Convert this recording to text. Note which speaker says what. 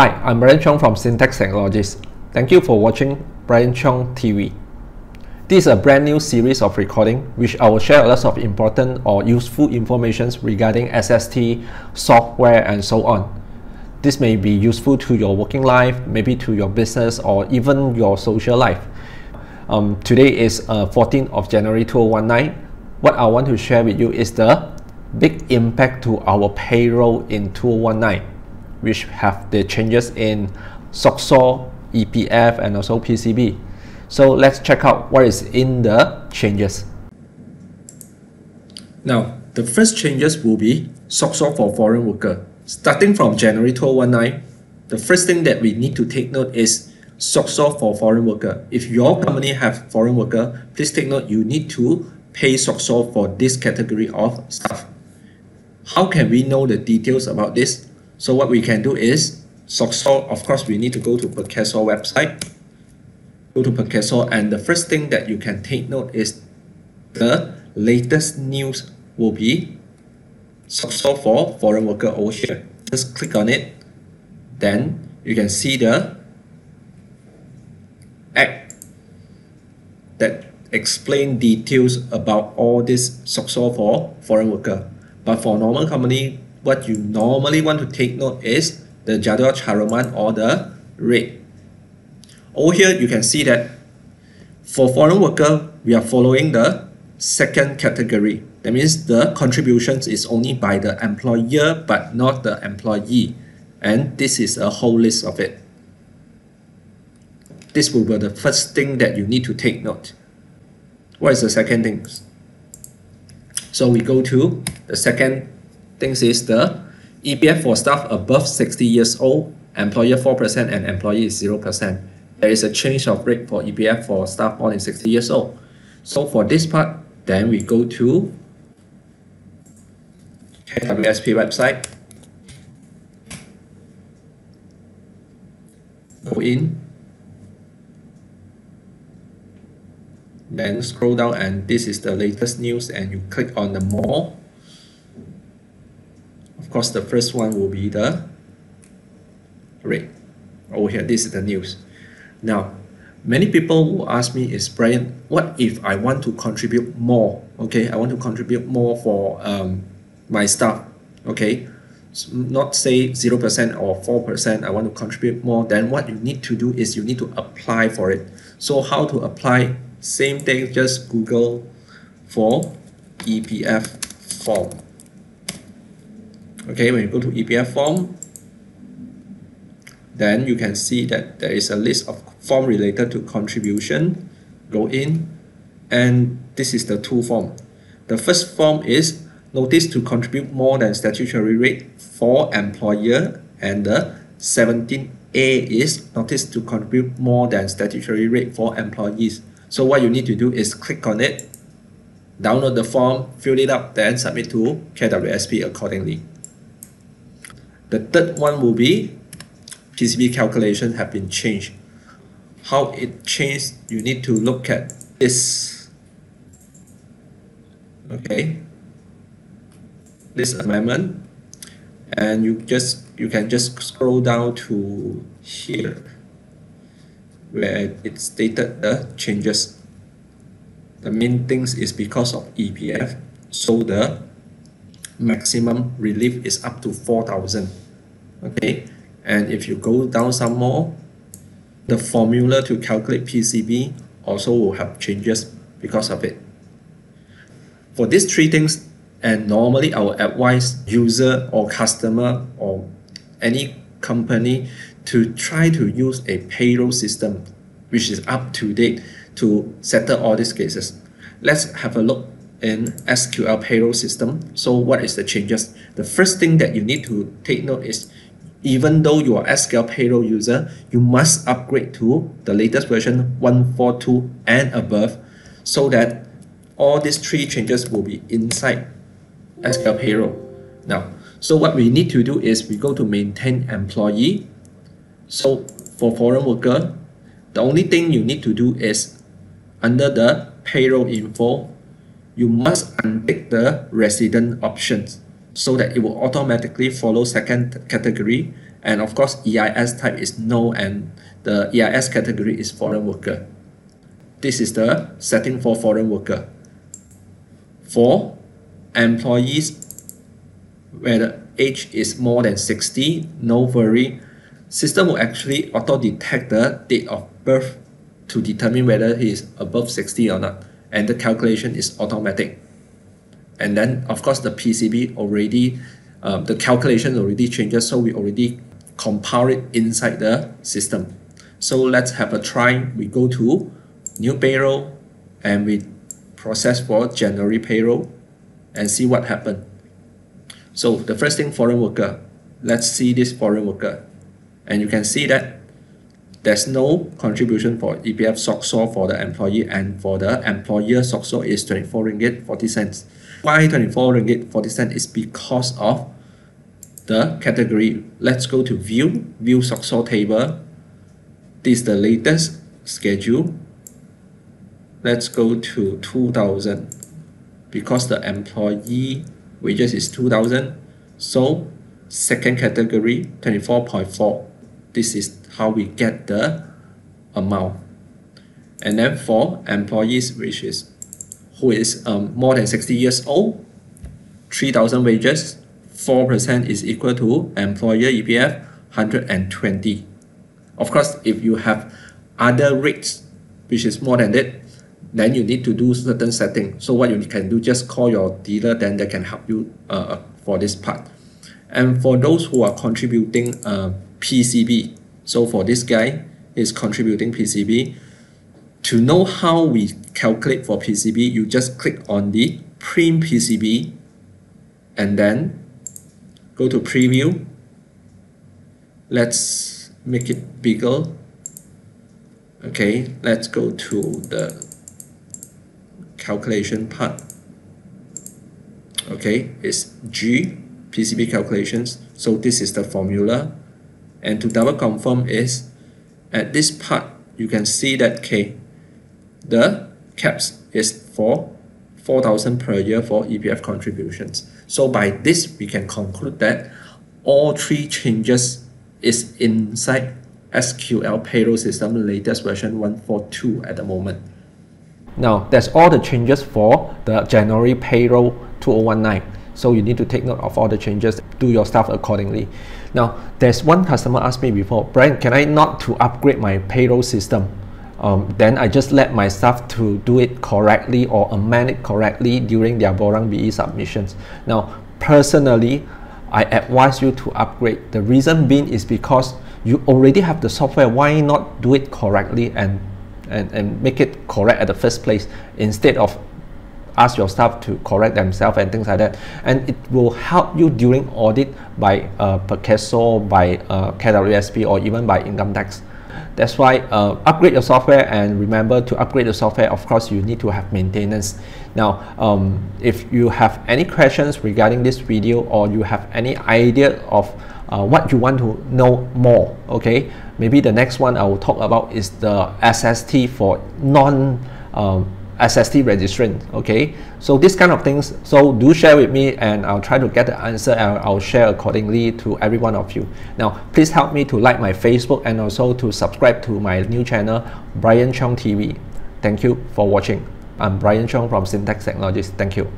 Speaker 1: Hi, I'm Bryan Cheong from Syntax Technologies. Thank you for watching BryanCheongTV. This is a brand new series of recording which I will share lots of important or useful information regarding SST, software, and so on. This may be useful to your working life, maybe to your business, or even your social life. Today is 14th of January 2019. What I want to share with you is the big impact to our payroll in 2019, which have the changes in SOCSO, EPF, and also PCB. So let's check out what is in the changes. Now, the first changes will be SOCSO for foreign worker. Starting from January 2019, the first thing that we need to take note is SOCSO for foreign worker. If your company have foreign worker, please take note you need to pay SOCSO for this category of staff. How can we know the details about this? So what we can do is SOCSO, of course, we need to go to PERKESO website. Go to PERKESO, and the first thing that you can take note is the latest news will be SOCSO for foreign worker over here. Just click on it. Then you can see the act that explain details about all this SOCSO for foreign worker. But for normal company, what you normally want to take note is the Jadwal Caroman or the rate. Over here, you can see that for foreign worker, we are following the second category. That means the contributions is only by the employer but not the employee. And this is a whole list of it. This will be the first thing that you need to take note. What is the second thing? So we go to the second things is the EPF for staff above 60 years old, employer 4% and employee is 0%. There is a change of rate for EPF for staff more than 60 years old. So for this part, then we go to KWSP website. Go in. Then scroll down, and this is the latest news, and you click on the more. Of course, the first one will be the rate. Over here, this is the news. Now, many people will ask me is, Bryan, what if I want to contribute more? Okay, I want to contribute more for my staff. Okay, so not say 0% or 4%, I want to contribute more. Then what you need to do is you need to apply for it. So how to apply? Same thing, just Google for EPF form. Okay, when you go to EPF form, then you can see that there is a list of form related to contribution. Go in, and this is the two form. The first form is notice to contribute more than statutory rate for employer, and the 17A is notice to contribute more than statutory rate for employees. So what you need to do is click on it, download the form, fill it up, then submit to KWSP accordingly. The third one will be PCB calculation have been changed. How it changed, you need to look at this. Okay, this amendment, and you can just scroll down to here where it stated the changes. The main things is because of EPF, so the maximum relief is up to 4,000. Okay, and if you go down some more, the formula to calculate PCB also will have changes because of it. For these three things, and normally I will advise user or customer or any company to try to use a payroll system which is up to date to settle all these cases. Let's have a look in SQL Payroll System. So what is the changes? The first thing that you need to take note is, even though you are SQL Payroll user, you must upgrade to the latest version 142 and above, so that all these three changes will be inside SQL Payroll. Now, so what we need to do is we go to maintain employee. So for foreign worker, the only thing you need to do is under the payroll info, you must untick the resident options so that it will automatically follow second category And of course, EIS type is no, and the EIS category is foreign worker. This is the setting for foreign worker. For employees where the age is more than 60, no worry. System will actually auto-detect the date of birth to determine whether he is above 60 or not. And the calculation is automatic. And then, of course, the PCB already, the calculation already changes, so we already compile it inside the system. So let's have a try. We go to New Payroll and we process for January payroll and see what happened. So the first thing, foreign worker. Let's see this foreign worker. And you can see that there's no contribution for EPF SOCSO for the employee, and for the employer SOCSO is 24 ringgit 40 cents. Why 24 ringgit 40 cents is because of the category. Let's go to view SOCSO table. This is the latest schedule. Let's go to 2000 because the employee wages is 2000. So second category 24.4. This is how we get the amount. And then for employees who is more than 60 years old, 3000 wages, 4% is equal to employer EPF 120. Of course, if you have other rates which is more than that, then you need to do certain setting. So what you can do, just call your dealer, then they can help you for this part. And for those who are contributing PCB, so for this guy is contributing PCB. To know how we calculate for PCB, you just click on the print PCB and then go to preview. Let's make it bigger. Okay, let's go to the calculation part. Okay, it's G, PCB calculations. So this is the formula. And to double confirm is, at this part, you can see that the caps is for 4,000 per year for EPF contributions. So by this, we can conclude that all three changes is inside SQL Payroll System latest version 142 at the moment.
Speaker 2: Now, that's all the changes for the January payroll 2019. So you need to take note of all the changes, do your stuff accordingly. Now, there's one customer asked me before, Bryan, can I not to upgrade my payroll system? Then I just let my staff to do it correctly or amend it correctly during their Borang BE submissions. Now, personally, I advise you to upgrade. The reason being is because you already have the software. Why not do it correctly and make it correct at the first place instead of ask your staff to correct themselves and things like that. And it will help you during audit by PERKESO, by KWSP, or even by income tax. That's why upgrade your software, and remember to upgrade the software, of course you need to have maintenance. Now if you have any questions regarding this video, or you have any idea of what you want to know more, okay, maybe the next one I will talk about is the SST for SST registrant. Okay, so this kind of things, so do share with me and I'll try to get the answer, and I'll share accordingly to every one of you. Now please help me to like my Facebook and also to subscribe to my new channel BryanCheongTV. Thank you for watching. I'm Bryan Cheong from Syntax Technologies. Thank you.